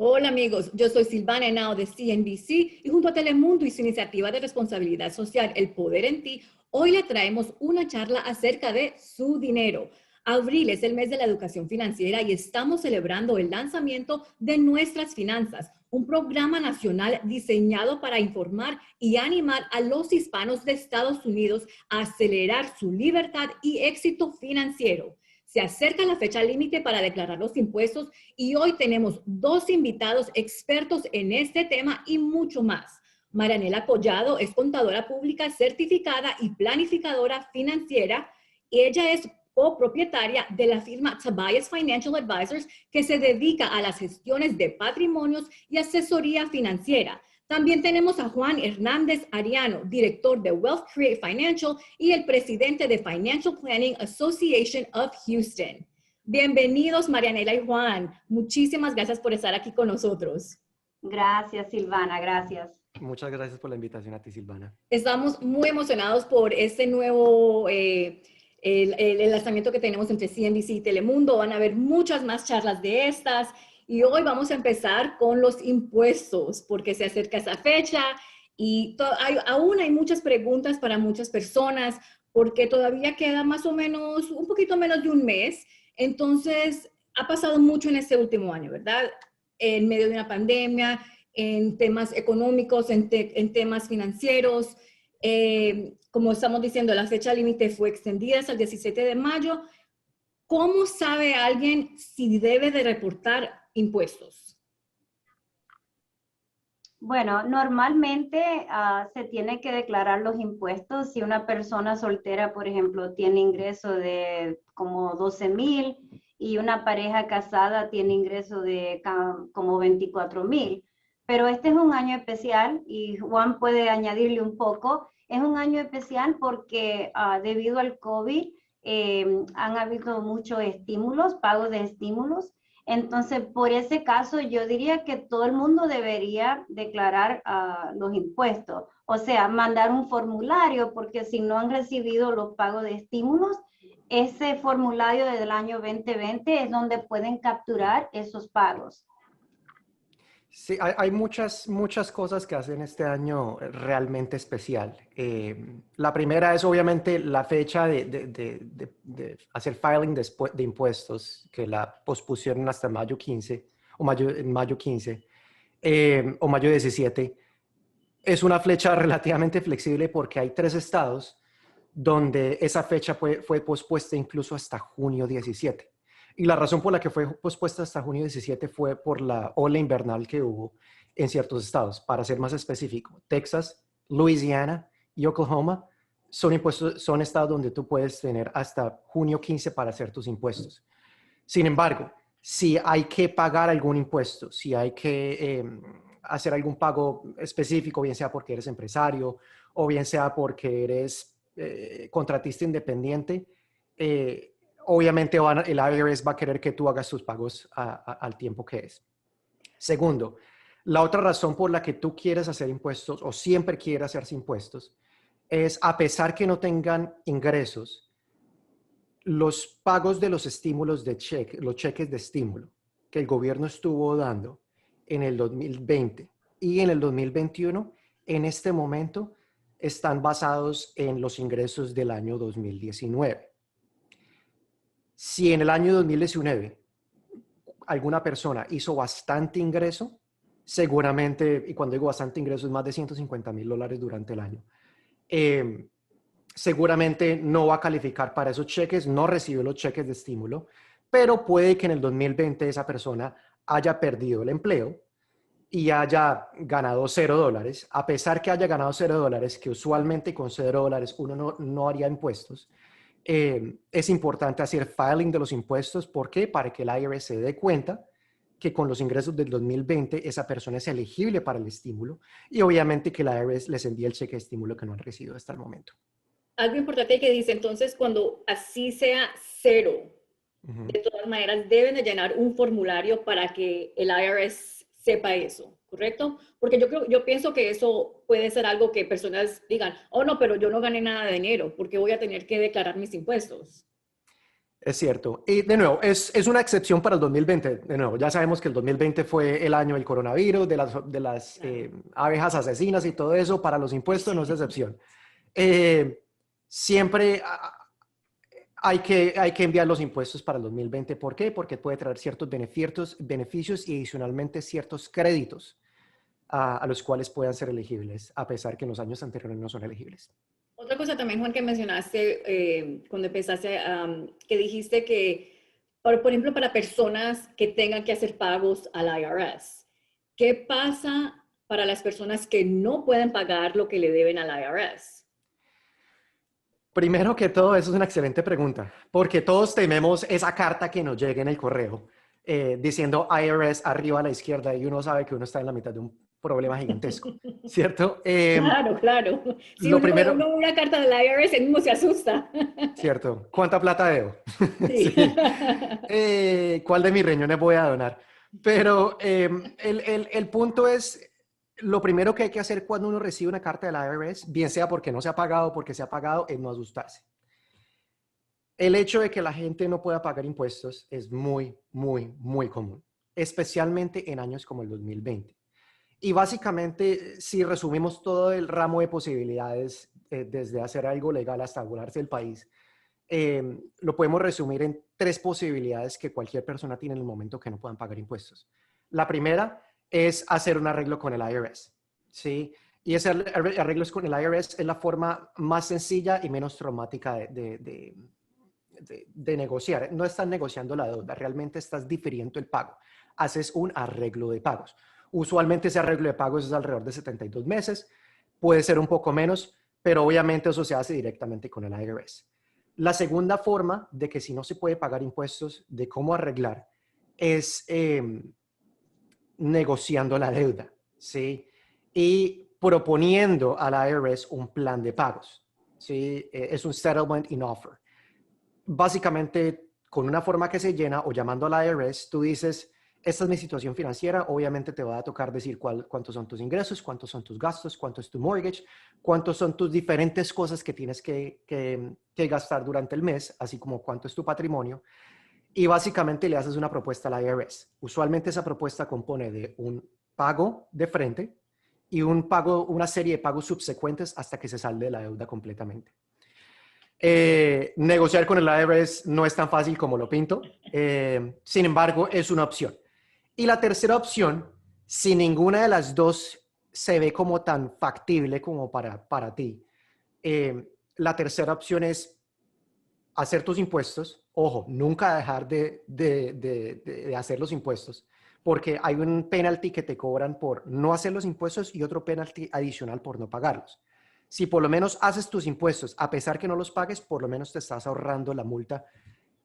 Hola amigos, yo soy Silvana Henao de CNBC y junto a Telemundo y su iniciativa de responsabilidad social El Poder en Ti, hoy le traemos una charla acerca de su dinero. Abril es el mes de la educación financiera y estamos celebrando el lanzamiento de Nuestras Finanzas, un programa nacional diseñado para informar y animar a los hispanos de Estados Unidos a acelerar su libertad y éxito financiero. Se acerca la fecha límite para declarar los impuestos y hoy tenemos dos invitados expertos en este tema y mucho más. Marianela Collado es contadora pública certificada y planificadora financiera. Ella es copropietaria de la firma Tobias Financial Advisors, que se dedica a las gestiones de patrimonios y asesoría financiera. También tenemos a Juan Hernández Ariano, director de Wealth Create Financial y el presidente de Financial Planning Association of Houston. Bienvenidos, Marianela y Juan. Muchísimas gracias por estar aquí con nosotros. Gracias, Silvana, gracias. Muchas gracias por la invitación a ti, Silvana. Estamos muy emocionados por este nuevo el lanzamiento que tenemos entre CNBC y Telemundo. Van a haber muchas más charlas de estas. Y hoy vamos a empezar con los impuestos, porque se acerca esa fecha y aún hay muchas preguntas para muchas personas, porque todavía queda más o menos, un poquito menos de un mes. Entonces, ha pasado mucho en este último año, ¿verdad? En medio de una pandemia, en temas económicos, en temas financieros. Como estamos diciendo, la fecha límite fue extendida hasta el 17 de mayo. ¿Cómo sabe alguien si debe de reportar impuestos? Bueno, normalmente se tiene que declarar los impuestos si una persona soltera, por ejemplo, tiene ingreso de como 12,000 y una pareja casada tiene ingreso de como 24,000. Pero este es un año especial y Juan puede añadirle un poco. Es un año especial porque debido al COVID han habido muchos estímulos, pagos de estímulos. Entonces, por ese caso, yo diría que todo el mundo debería declarar los impuestos. O sea, mandar un formulario, porque si no han recibido los pagos de estímulos, ese formulario del año 2020 es donde pueden capturar esos pagos. Sí, hay muchas cosas que hacen este año realmente especial. La primera es obviamente la fecha de hacer filing de impuestos, que la pospusieron hasta mayo 15 o mayo 15 o mayo 17. Es una fecha relativamente flexible porque hay 3 estados donde esa fecha fue pospuesta incluso hasta junio 17. Y la razón por la que fue pospuesta hasta junio 17 fue por la ola invernal que hubo en ciertos estados. Para ser más específico, Texas, Louisiana y Oklahoma son estados donde tú puedes tener hasta junio 15 para hacer tus impuestos. Sin embargo, si hay que pagar algún impuesto, si hay que hacer algún pago específico, bien sea porque eres empresario o bien sea porque eres contratista independiente, obviamente el IRS va a querer que tú hagas tus pagos al tiempo que es. Segundo, la otra razón por la que tú quieres hacer impuestos o siempre quieres hacerse impuestos es, a pesar que no tengan ingresos, los pagos de los estímulos los cheques de estímulo que el gobierno estuvo dando en el 2020 y en el 2021, en este momento están basados en los ingresos del año 2019. Si en el año 2019 alguna persona hizo bastante ingreso, seguramente, y cuando digo bastante ingreso es más de $150,000 durante el año, seguramente no va a calificar para esos cheques, no recibe los cheques de estímulo, pero puede que en el 2020 esa persona haya perdido el empleo y haya ganado $0, a pesar que haya ganado $0, que usualmente con $0 uno no haría impuestos. Es importante hacer filing de los impuestos. ¿Por qué? Para que el IRS se dé cuenta que con los ingresos del 2020 esa persona es elegible para el estímulo y obviamente que el IRS les envíe el cheque de estímulo que no han recibido hasta el momento. Algo importante que dice, entonces, cuando así sea cero, de todas maneras deben de llenar un formulario para que el IRS sepa eso, ¿correcto? Porque yo pienso que eso puede ser algo que personas digan, oh no, pero yo no gané nada de dinero, porque voy a tener que declarar mis impuestos. Es cierto. Y de nuevo, es una excepción para el 2020. De nuevo, ya sabemos que el 2020 fue el año del coronavirus, de las abejas asesinas y todo eso. Para los impuestos no es excepción. Eh, siempre hay que enviar los impuestos para el 2020. ¿Por qué? Porque puede traer ciertos beneficios y adicionalmente ciertos créditos a los cuales puedan ser elegibles, a pesar que en los años anteriores no son elegibles. Otra cosa también, Juan, que mencionaste cuando empezaste, que dijiste que, por ejemplo, para personas que tengan que hacer pagos al IRS, ¿qué pasa para las personas que no pueden pagar lo que le deben al IRS? Primero que todo, eso es una excelente pregunta, porque todos tememos esa carta que nos llegue en el correo diciendo IRS arriba a la izquierda y uno sabe que uno está en la mitad de un problema gigantesco, ¿cierto? Claro, claro. Si Lo uno ve primero, una carta del IRS, él mismo se asusta. ¿cierto? ¿Cuánta plata debo? Sí. Sí. ¿Cuál de mis riñones voy a donar? Pero el punto es, lo primero que hay que hacer cuando uno recibe una carta del IRS, bien sea porque no se ha pagado o porque se ha pagado, es no asustarse. El hecho de que la gente no pueda pagar impuestos es muy, muy, muy común, especialmente en años como el 2020. Y básicamente, si resumimos todo el ramo de posibilidades, desde hacer algo legal hasta volarse del país, lo podemos resumir en tres posibilidades que cualquier persona tiene en el momento que no puedan pagar impuestos. La primera es hacer un arreglo con el IRS, ¿sí? Y ese arreglo con el IRS es la forma más sencilla y menos traumática de negociar. No estás negociando la deuda, realmente estás difiriendo el pago. Haces un arreglo de pagos. Usualmente ese arreglo de pagos es alrededor de 72 meses, puede ser un poco menos, pero obviamente eso se hace directamente con el IRS. La segunda forma de que si no se puede pagar impuestos, de cómo arreglar, es negociando la deuda, ¿sí? Y proponiendo al IRS un plan de pagos, ¿sí? Es un settlement in offer. Básicamente, con una forma que se llena o llamando al IRS, tú dices, esta es mi situación financiera, obviamente te va a tocar decir cuántos son tus ingresos, cuántos son tus gastos, cuánto es tu mortgage, cuántos son tus diferentes cosas que tienes que gastar durante el mes, así como cuánto es tu patrimonio. Y básicamente le haces una propuesta al IRS. Usualmente esa propuesta compone de un pago de frente y una serie de pagos subsecuentes hasta que se salde de la deuda completamente. Negociar con el IRS no es tan fácil como lo pinto, sin embargo es una opción. Y la tercera opción, si ninguna de las dos se ve como tan factible como para ti, la tercera opción es hacer tus impuestos. Ojo, nunca dejar de hacer los impuestos, porque hay un penalty que te cobran por no hacer los impuestos y otro penalty adicional por no pagarlos. Si por lo menos haces tus impuestos, a pesar que no los pagues, por lo menos te estás ahorrando la multa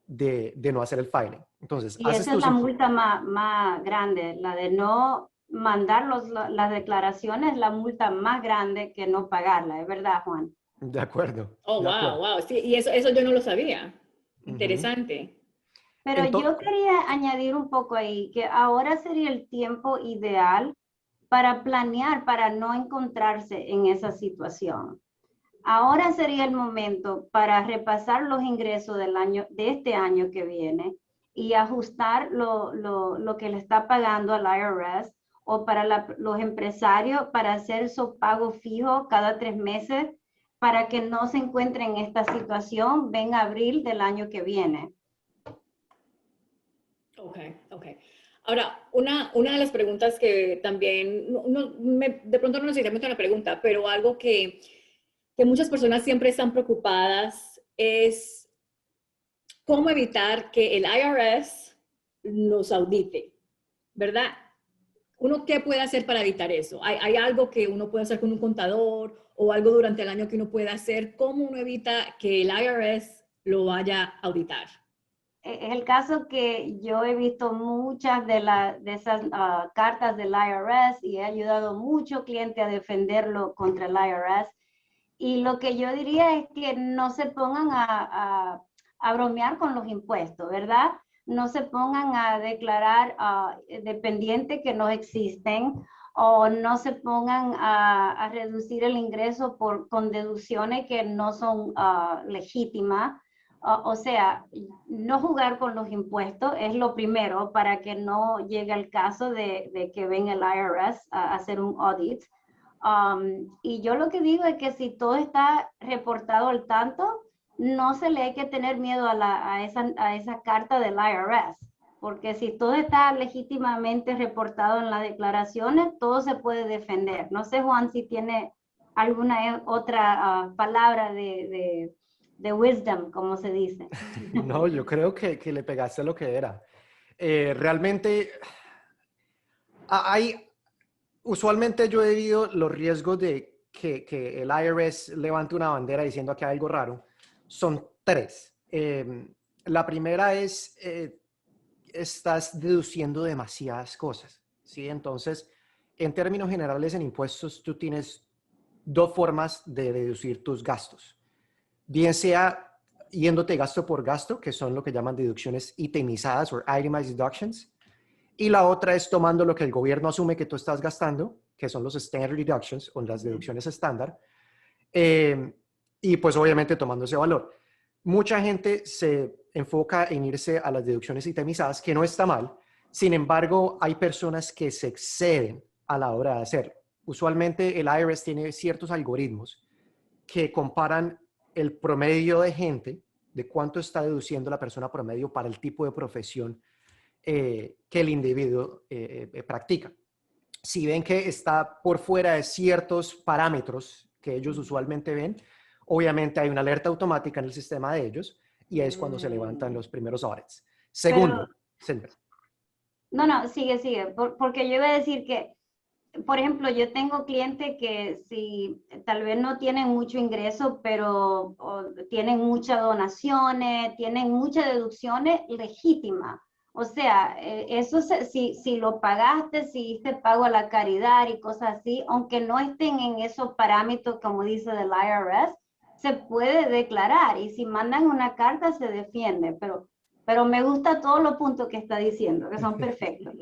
de no hacer el filing. Entonces, Y haces esa es tus la impuestos. multa más grande, la de no mandar las declaraciones, la multa más grande que no pagarla, ¿es verdad, Juan? De acuerdo, Oh, de wow, acuerdo. wow. Sí, y eso yo no lo sabía. Ujú. Interesante. Pero yo Entonces, quería añadir un poco ahí, que ahora sería el tiempo ideal para planear, para no encontrarse en esa situación. Ahora sería el momento para repasar los ingresos de este año que viene y ajustar lo que le está pagando al IRS o para los empresarios para hacer su pago fijo cada 3 meses para que no se encuentren en esta situación en abril del año que viene. Ok, ok. Ahora, una de las preguntas que también, de pronto no necesariamente una pregunta, pero algo que muchas personas siempre están preocupadas es cómo evitar que el IRS nos audite, ¿verdad? ¿Uno qué puede hacer para evitar eso? ¿Hay algo que uno puede hacer con un contador o algo durante el año que uno puede hacer? ¿Cómo uno evita que el IRS lo vaya a auditar? Es el caso que yo he visto muchas de esas cartas del IRS y he ayudado a muchos clientes a defenderlo contra el IRS. Y lo que yo diría es que no se pongan a bromear con los impuestos, ¿verdad? No se pongan a declarar dependientes que no existen o no se pongan a reducir el ingreso con deducciones que no son legítimas O sea, no jugar con los impuestos es lo primero para que no llegue al caso de que venga el IRS a hacer un audit. Y yo lo que digo es que si todo está reportado al tanto, no se le hay que tener miedo a esa carta del IRS, porque si todo está legítimamente reportado en las declaraciones, todo se puede defender. No sé, Juan, si tiene alguna otra palabra de wisdom, como se dice. No, yo creo que le pegaste lo que era. Realmente, usualmente yo he vivido los riesgos de que el IRS levante una bandera diciendo que hay algo raro. Son tres. La primera es, estás deduciendo demasiadas cosas, ¿sí? Entonces, en términos generales, en impuestos, tú tienes dos formas de deducir tus gastos. Bien sea yéndote gasto por gasto, que son lo que llaman deducciones itemizadas o itemized deductions. Y la otra es tomando lo que el gobierno asume que tú estás gastando, que son los standard deductions o las deducciones estándar, y pues obviamente tomando ese valor. Mucha gente se enfoca en irse a las deducciones itemizadas, que no está mal. Sin embargo, hay personas que se exceden a la hora de hacerlo. Usualmente el IRS tiene ciertos algoritmos que comparan el promedio de gente, de cuánto está deduciendo la persona promedio para el tipo de profesión que el individuo practica. Si ven que está por fuera de ciertos parámetros que ellos usualmente ven, obviamente hay una alerta automática en el sistema de ellos y es cuando se levantan los primeros audits. Segundo, no, sigue, porque yo iba a decir que, por ejemplo, yo tengo clientes que si tal vez no tienen mucho ingreso, pero tienen muchas donaciones, tienen muchas deducciones legítimas. O sea, eso si lo pagaste, si hiciste pago a la caridad y cosas así, aunque no estén en esos parámetros, como dice del IRS, se puede declarar y si mandan una carta se defiende, pero me gusta todos los puntos que está diciendo, que son perfectos.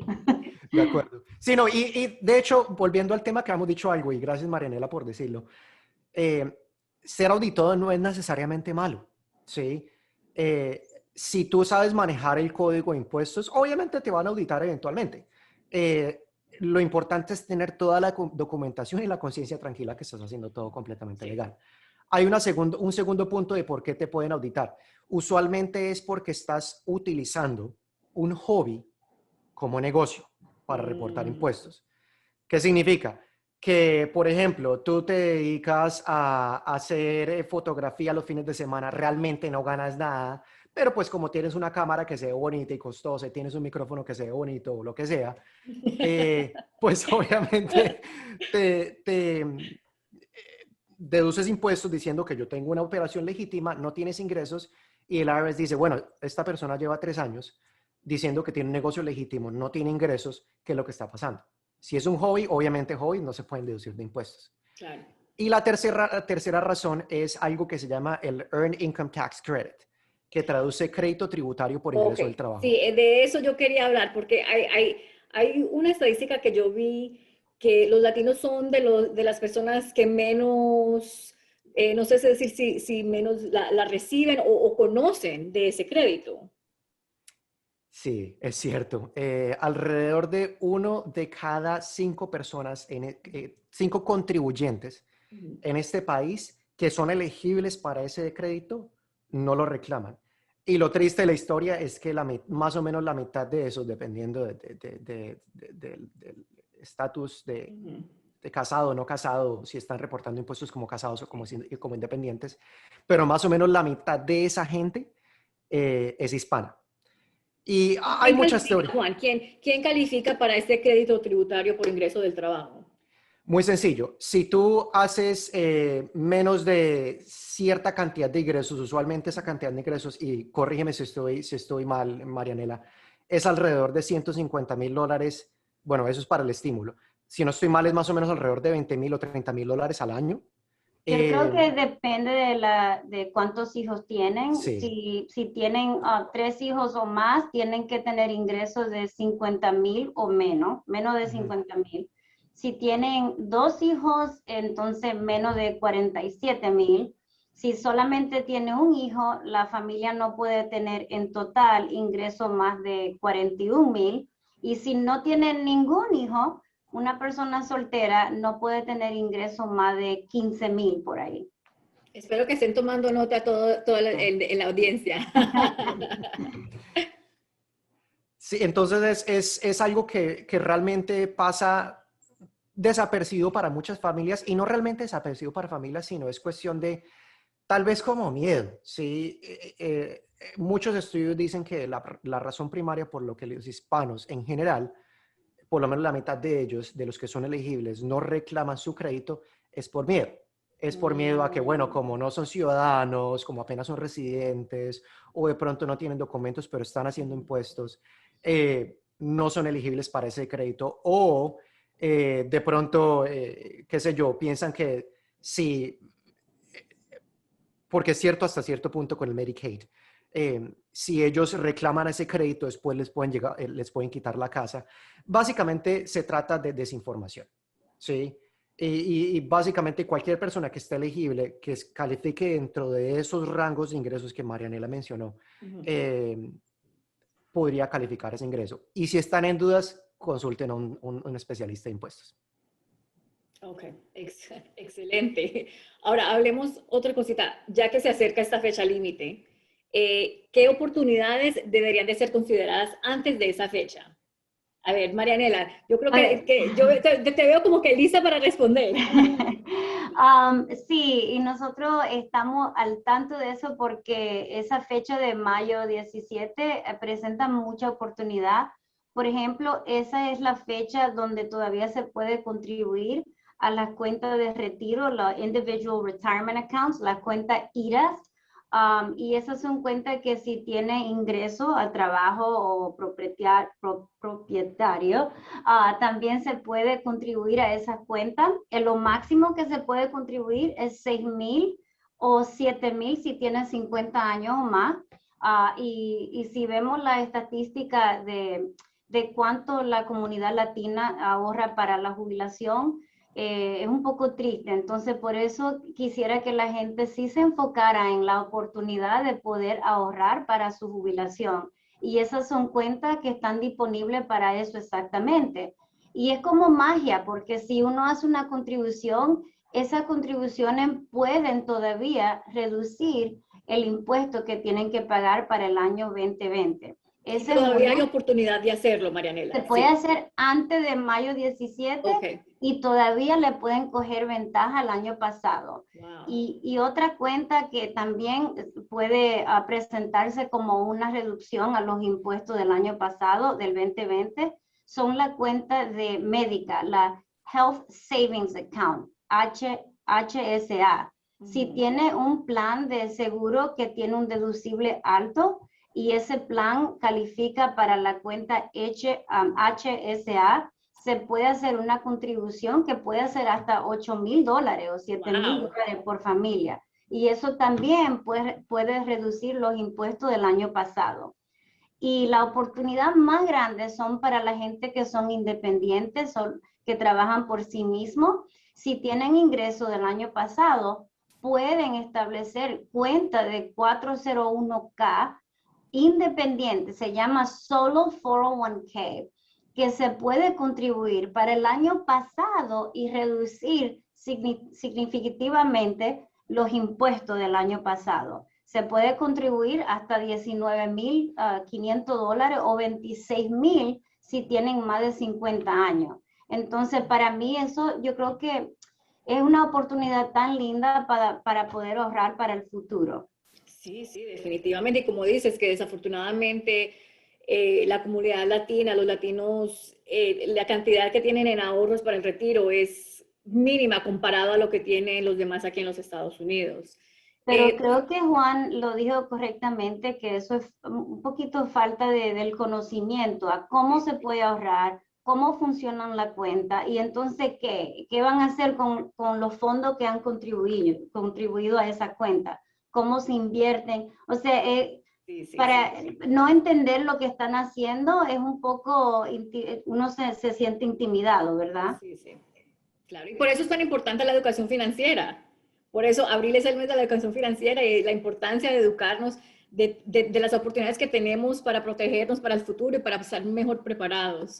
De acuerdo. Sí, no, y de hecho, volviendo al tema que hemos dicho algo, y gracias Marianela por decirlo, ser auditado no es necesariamente malo, ¿sí? Si tú sabes manejar el código de impuestos, obviamente te van a auditar eventualmente. Lo importante es tener toda la documentación y la conciencia tranquila que estás haciendo todo completamente legal. Hay un segundo punto de por qué te pueden auditar. Usualmente es porque estás utilizando un hobby como negocio para reportar impuestos. ¿Qué significa? Que, por ejemplo, tú te dedicas a hacer fotografía los fines de semana, realmente no ganas nada, pero pues como tienes una cámara que se ve bonita y costosa y tienes un micrófono que se ve bonito o lo que sea, pues obviamente te deduces impuestos diciendo que yo tengo una operación legítima, no tienes ingresos y el IRS dice, bueno, esta persona lleva 3 años diciendo que tiene un negocio legítimo, no tiene ingresos, ¿qué es lo que está pasando? Si es un hobby, obviamente hobby no se pueden deducir de impuestos. Claro. Y la tercera razón es algo que se llama el Earned Income Tax Credit, que traduce crédito tributario por ingreso del trabajo. Sí, de eso yo quería hablar, porque hay una estadística que yo vi que los latinos son de las personas que menos, no sé si decir si menos la reciben o conocen de ese crédito. Sí, es cierto. Alrededor de 1 de cada 5 personas, 5 contribuyentes en este país que son elegibles para ese crédito, no lo reclaman. Y lo triste de la historia es que más o menos la mitad de esos, dependiendo del estatus de casado o no casado, si están reportando impuestos como casados o como independientes, pero más o menos la mitad de esa gente es hispana. Y hay muchas teorías. Juan, ¿quién califica para este crédito tributario por ingreso del trabajo? Muy sencillo. Si tú haces menos de cierta cantidad de ingresos, usualmente esa cantidad de ingresos, y corrígeme si estoy mal, Marianela, es alrededor de $150,000. Bueno, eso es para el estímulo. Si no estoy mal, es más o menos alrededor de $20,000 o $30,000 al año. Yo creo que depende de cuántos hijos tienen. Sí. Si tienen 3 hijos o más, tienen que tener ingresos de 50,000 o menos de 50,000. Si tienen 2 hijos, entonces menos de 47,000. Si solamente tiene un hijo, la familia no puede tener en total ingreso más de 41,000. Y si no tiene ningún hijo, una persona soltera no puede tener ingreso más de 15,000 por ahí. Espero que estén tomando nota todo en la audiencia. Sí, entonces es algo que realmente pasa desapercibido para muchas familias y no realmente desapercibido para familias, sino es cuestión de tal vez como miedo. ¿Sí? Muchos estudios dicen que la razón primaria por lo que los hispanos en general, por lo menos la mitad de ellos, de los que son elegibles, no reclaman su crédito, es por miedo. Es por miedo a que, bueno, como no son ciudadanos, como apenas son residentes, o de pronto no tienen documentos, pero están haciendo impuestos, no son elegibles para ese crédito. O de pronto, qué sé yo, piensan que si, porque es cierto hasta cierto punto con el Medicaid, si ellos reclaman ese crédito, después les pueden quitar la casa. Básicamente se trata de desinformación, ¿sí? Y básicamente cualquier persona que esté elegible, que califique dentro de esos rangos de ingresos que Marianela mencionó, podría calificar ese ingreso. Y si están en dudas, consulten a un especialista de impuestos. Ok, excelente. Ahora hablemos otra cosita, ya que se acerca esta fecha límite, ¿qué oportunidades deberían de ser consideradas antes de esa fecha? A ver, Marianela, yo creo que yo te veo como que lista para responder. Sí, y nosotros estamos al tanto de eso porque esa fecha de mayo 17 presenta mucha oportunidad. Por ejemplo, esa es la fecha donde todavía se puede contribuir a las cuentas de retiro, la Individual Retirement Accounts, la cuenta IRAs. Y esas son cuentas que si tiene ingreso a trabajo o propietario, también se puede contribuir a esa cuenta. Lo máximo que se puede contribuir es 6,000 o 7,000 si tienes 50 años o más. Y si vemos la estadística de cuánto la comunidad latina ahorra para la jubilación, es un poco triste. Entonces, por eso quisiera que la gente sí se enfocara en la oportunidad de poder ahorrar para su jubilación. Y esas son cuentas que están disponibles para eso exactamente. Y es como magia, porque si uno hace una contribución, esas contribuciones pueden todavía reducir el impuesto que tienen que pagar para el año 2020. Y todavía hay oportunidad de hacerlo, Marianela. Se puede hacer antes de mayo 17 y todavía le pueden coger ventaja al año pasado. Wow. Y otra cuenta que también puede presentarse como una reducción a los impuestos del año pasado, del 2020, son la cuenta de médica, la Health Savings Account, HSA. Si tiene un plan de seguro que tiene un deducible alto, y ese plan califica para la cuenta HSA, se puede hacer una contribución que puede ser hasta $8,000 o $7,000 por familia. Y eso también puede reducir los impuestos del año pasado. Y la oportunidad más grande son para la gente que son independientes o que trabajan por sí mismos. Si tienen ingreso del año pasado, pueden establecer cuenta de 401k independiente, se llama solo 401k, que se puede contribuir para el año pasado y reducir significativamente los impuestos del año pasado. Se puede contribuir hasta $19,500 o $26,000 si tienen más de 50 años. Entonces, para mí eso yo creo que es una oportunidad tan linda para poder ahorrar para el futuro. Sí, sí, definitivamente. Y como dices, que desafortunadamente la comunidad latina, los latinos, la cantidad que tienen en ahorros para el retiro es mínima comparado a lo que tienen los demás aquí en los Estados Unidos. Pero creo que Juan lo dijo correctamente, que eso es un poquito falta del conocimiento a cómo se puede ahorrar, cómo funcionan la cuenta y entonces qué van a hacer con los fondos que han contribuido a esa cuenta, cómo se invierten. O sea, para no entender lo que están haciendo es un poco, uno se siente intimidado, ¿verdad? Sí, sí, claro. Y por eso es tan importante la educación financiera, Por eso, abril es el mes de la educación financiera y la importancia de educarnos de las oportunidades que tenemos para protegernos para el futuro y para estar mejor preparados.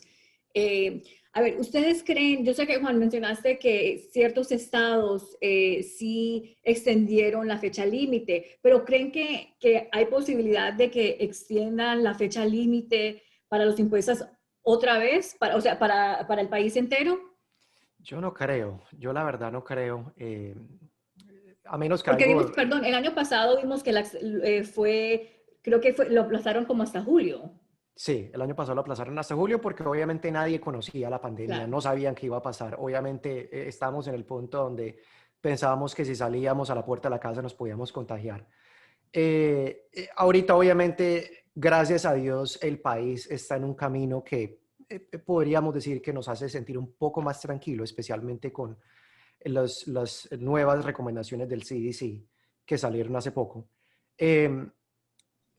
Eh, a ver, ¿ustedes creen, yo sé que Juan mencionaste que ciertos estados sí extendieron la fecha límite, pero creen que hay posibilidad de que extiendan la fecha límite para los impuestos otra vez, o sea, para el país entero? Yo no creo, yo la verdad no creo, a menos que Porque vimos, algo, perdón, el año pasado vimos que creo que lo aplazaron como hasta julio. sí, el año pasado lo aplazaron hasta julio porque obviamente nadie conocía la pandemia, Claro. no sabían qué iba a pasar. Obviamente estábamos en el punto donde pensábamos que si salíamos a la puerta de la casa nos podíamos contagiar. Ahorita obviamente, gracias a Dios, el país está en un camino que podríamos decir que nos hace sentir un poco más tranquilo, especialmente con las nuevas recomendaciones del CDC que salieron hace poco. Em,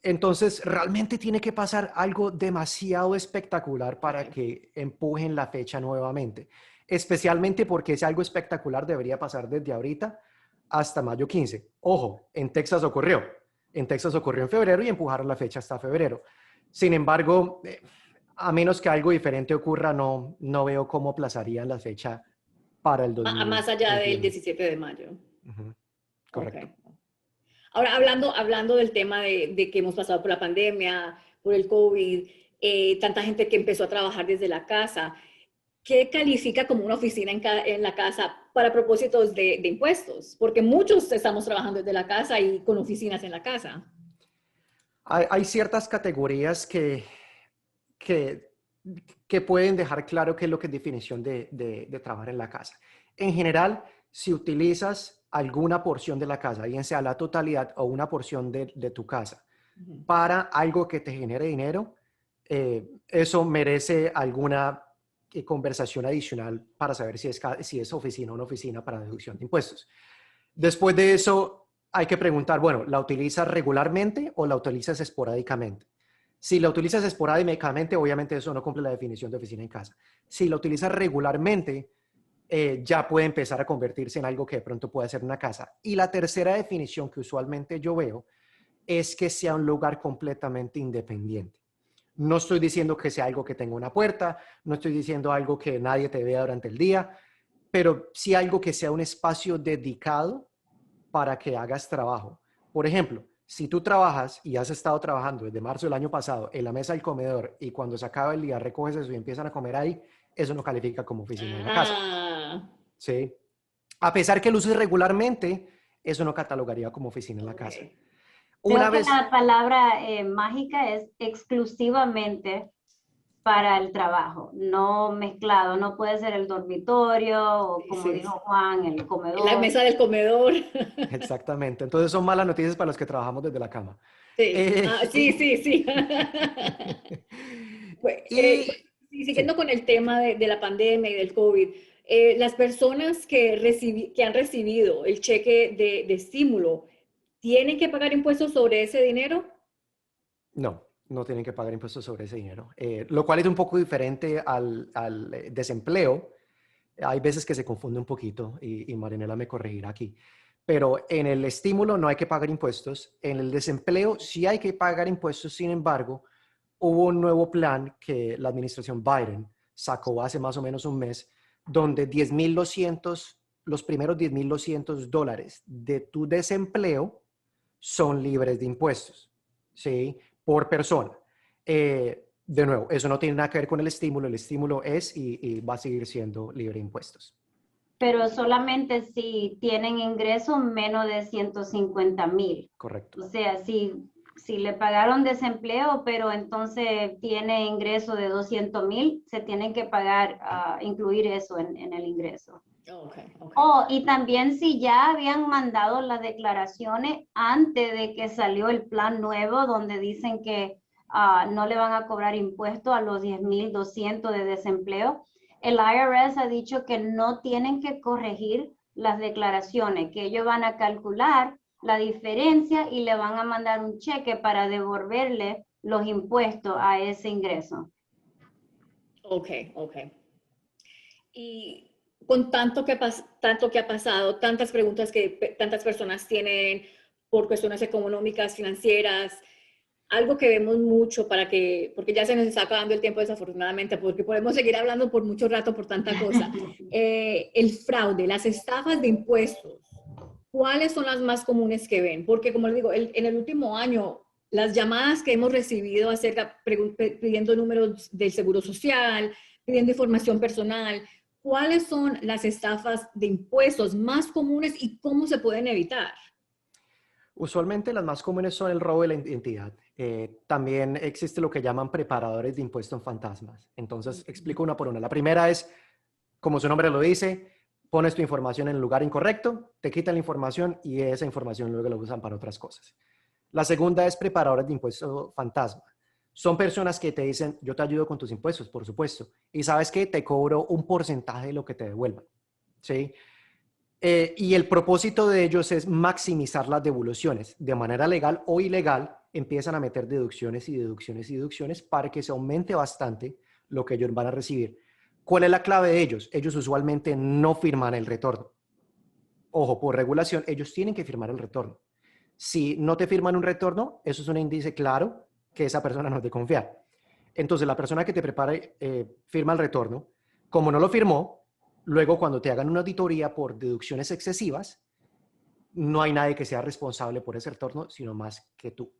entonces, realmente tiene que pasar algo demasiado espectacular para Okay. que empujen la fecha nuevamente, especialmente porque ese algo espectacular debería pasar desde ahorita hasta mayo 15. Ojo, en Texas ocurrió. En Texas ocurrió en febrero y empujaron la fecha hasta febrero. Sin embargo, a menos que algo diferente ocurra, no veo cómo aplazarían la fecha para el Más allá del 2021. 17 de mayo. Ujú, correcto. Okay. Ahora, hablando del tema de que hemos pasado por la pandemia, por el COVID, tanta gente que empezó a trabajar desde la casa, ¿qué califica como una oficina en la casa para propósitos de impuestos? Porque muchos estamos trabajando desde la casa y con oficinas en la casa. Hay ciertas categorías que, que pueden dejar claro qué es lo que es definición de trabajar en la casa. En general, si utilizas alguna porción de la casa, bien sea la totalidad o una porción de tu casa, Ujú. para algo que te genere dinero, eso merece alguna conversación adicional para saber si es oficina o no oficina para deducción de impuestos. Después de eso, hay que preguntar, bueno, ¿la utilizas regularmente o la utilizas esporádicamente? Si la utilizas esporádicamente, obviamente eso no cumple la definición de oficina en casa. Si la utilizas regularmente, ya puede empezar a convertirse en algo que de pronto puede ser una casa. Y la tercera definición que usualmente yo veo es que sea un lugar completamente independiente. No estoy diciendo que sea algo que tenga una puerta, no estoy diciendo algo que nadie te vea durante el día, pero sí algo que sea un espacio dedicado para que hagas trabajo. Por ejemplo, si tú trabajas y has estado trabajando desde marzo del año pasado en la mesa del comedor y cuando se acaba el día recoges eso y empiezan a comer ahí, eso no califica como oficina en la casa. Ah, ¿Sí? A pesar que lo uses regularmente, eso no catalogaría como oficina en la ok. casa. Creo Una que vez, la palabra mágica es exclusivamente para el trabajo, no mezclado, no puede ser el dormitorio o Sí, como sí, dijo sí. Juan, el La comedor. mesa del comedor. exactamente, entonces son malas noticias para los que trabajamos desde la cama. Sí, Eh, sí, sí, sí. Pues, y sí, sí, siguiendo con el tema de la pandemia y del COVID, las personas que han recibido el cheque de estímulo, ¿tienen que pagar impuestos sobre ese dinero? no tienen que pagar impuestos sobre ese dinero, lo cual es un poco diferente al desempleo. Hay veces que se confunde un poquito y Marinela me corregirá aquí. Pero en el estímulo no hay que pagar impuestos. En el desempleo sí hay que pagar impuestos. Sin embargo, hubo un nuevo plan que la administración Biden sacó hace más o menos un mes, donde 10.200, los primeros $10.200 de tu desempleo son libres de impuestos, ¿sí? Por persona. De nuevo, eso no tiene nada que ver con el estímulo es y va a seguir siendo libre de impuestos. Pero solamente si tienen ingresos menos de 150,000. Correcto. O sea, si le pagaron desempleo, pero entonces tiene ingreso de 200,000, se tienen que pagar, incluir eso en el ingreso. Ok, ok. Oh, y también si ya habían mandado las declaraciones antes de que salió el plan nuevo, donde dicen que no le van a cobrar impuestos a los 10,200 de desempleo, el IRS ha dicho que no tienen que corregir las declaraciones, que ellos van a calcular la diferencia y le van a mandar un cheque para devolverle los impuestos a ese ingreso. Ok, ok. Y con tanto que ha pasado, tantas preguntas que tantas personas tienen por cuestiones económicas, financieras, algo que vemos mucho porque ya se nos está acabando el tiempo desafortunadamente, porque podemos seguir hablando por mucho rato por tanta cosa. El fraude, las estafas de impuestos, ¿cuáles son las más comunes que ven? Porque como les digo, en el último año, las llamadas que hemos recibido pidiendo números del Seguro Social, pidiendo información personal, ¿cuáles son las estafas de impuestos más comunes y cómo se pueden evitar? Usualmente las más comunes son el robo de la identidad. También existe lo que llaman preparadores de impuestos fantasmas. Entonces, explico una por una. La primera es, como su nombre lo dice, pones tu información en el lugar incorrecto, te quitan la información y esa información luego la usan para otras cosas. La segunda es preparadores de impuestos fantasma. Son personas que te dicen, yo te ayudo con tus impuestos, por supuesto. Y ¿sabes qué? Te cobro un porcentaje de lo que te devuelvan. ¿Sí? Y el propósito de ellos es maximizar las devoluciones. De manera legal o ilegal, empiezan a meter deducciones y deducciones y deducciones para que se aumente bastante lo que ellos van a recibir. ¿Cuál es la clave de ellos? Ellos usualmente no firman el retorno. Ojo, por regulación, ellos tienen que firmar el retorno. Si no te firman un retorno, eso es un índice claro que esa persona no es de confiar. Entonces, la persona que te prepare, firma el retorno, como no lo firmó, luego cuando te hagan una auditoría por deducciones excesivas, no hay nadie que sea responsable por ese retorno, sino más que tú.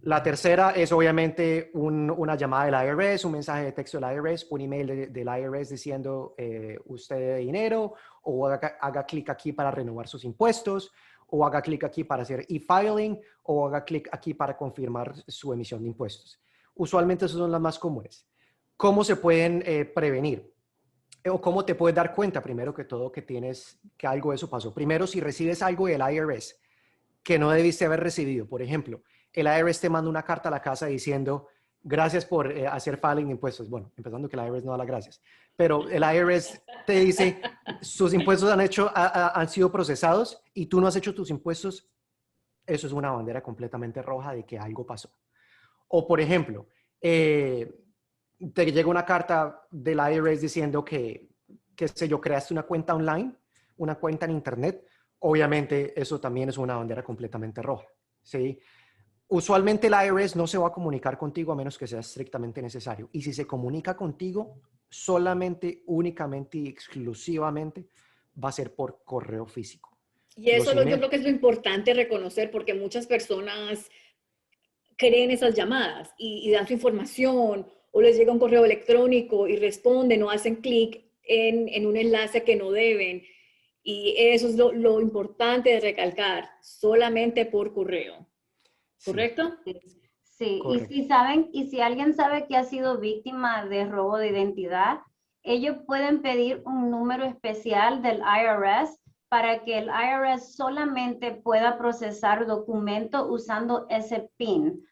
La tercera es obviamente una llamada del IRS, un mensaje de texto del IRS, un email del IRS diciendo usted debe dinero, o haga clic aquí para renovar sus impuestos, o haga clic aquí para hacer e-filing, o haga clic aquí para confirmar su emisión de impuestos. Usualmente esas son las más comunes. ¿Cómo se pueden prevenir? O cómo te puedes dar cuenta, primero que todo, que algo de eso pasó. Primero, si recibes algo del IRS que no debiste haber recibido, por ejemplo, el IRS te manda una carta a la casa diciendo, gracias por hacer filing de impuestos. Bueno, empezando que el IRS no da las gracias, pero el IRS te dice, sus impuestos han sido procesados y tú no has hecho tus impuestos. Eso es una bandera completamente roja de que algo pasó. O, por ejemplo, te llega una carta del IRS diciendo que sé yo, creaste una cuenta online, una cuenta en internet, obviamente eso también es una bandera completamente roja, ¿sí? Usualmente el IRS no se va a comunicar contigo a menos que sea estrictamente necesario. Y si se comunica contigo, solamente, únicamente y exclusivamente va a ser por correo físico. Y eso yo creo que es lo importante reconocer porque muchas personas creen esas llamadas y dan su información o les llega un correo electrónico y responden o hacen clic en un enlace que no deben. Y eso es lo importante de recalcar, solamente por correo. ¿Correcto? Sí, correcto. y si alguien sabe que ha sido víctima de robo de identidad, ellos pueden pedir un número especial del IRS para que el IRS solamente pueda procesar documentos usando ese PIN.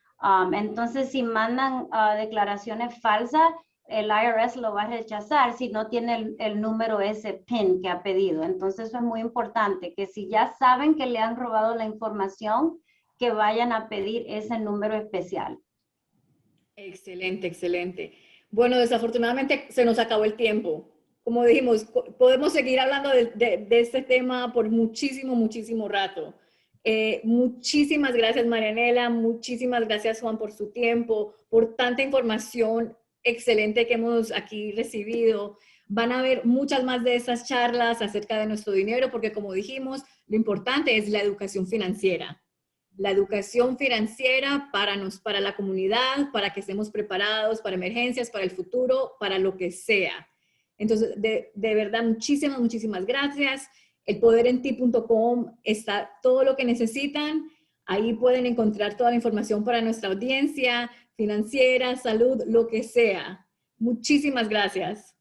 Entonces, si mandan declaraciones falsas, el IRS lo va a rechazar si no tiene el número ese PIN que ha pedido. Entonces, eso es muy importante, que si ya saben que le han robado la información, que vayan a pedir ese número especial. Excelente, excelente. Bueno, desafortunadamente se nos acabó el tiempo. Como dijimos, podemos seguir hablando de este tema por muchísimo, muchísimo rato. Muchísimas gracias, Marianela. Muchísimas gracias, Juan, por su tiempo, por tanta información excelente que hemos aquí recibido. Van a haber muchas más de esas charlas acerca de nuestro dinero, porque como dijimos, lo importante es la educación financiera. La educación financiera para la comunidad, para que estemos preparados para emergencias, para el futuro, para lo que sea. Entonces, de verdad, muchísimas, muchísimas gracias. Elpoderenti.com está todo lo que necesitan. Ahí pueden encontrar toda la información para nuestra audiencia, financiera, salud, lo que sea. Muchísimas gracias.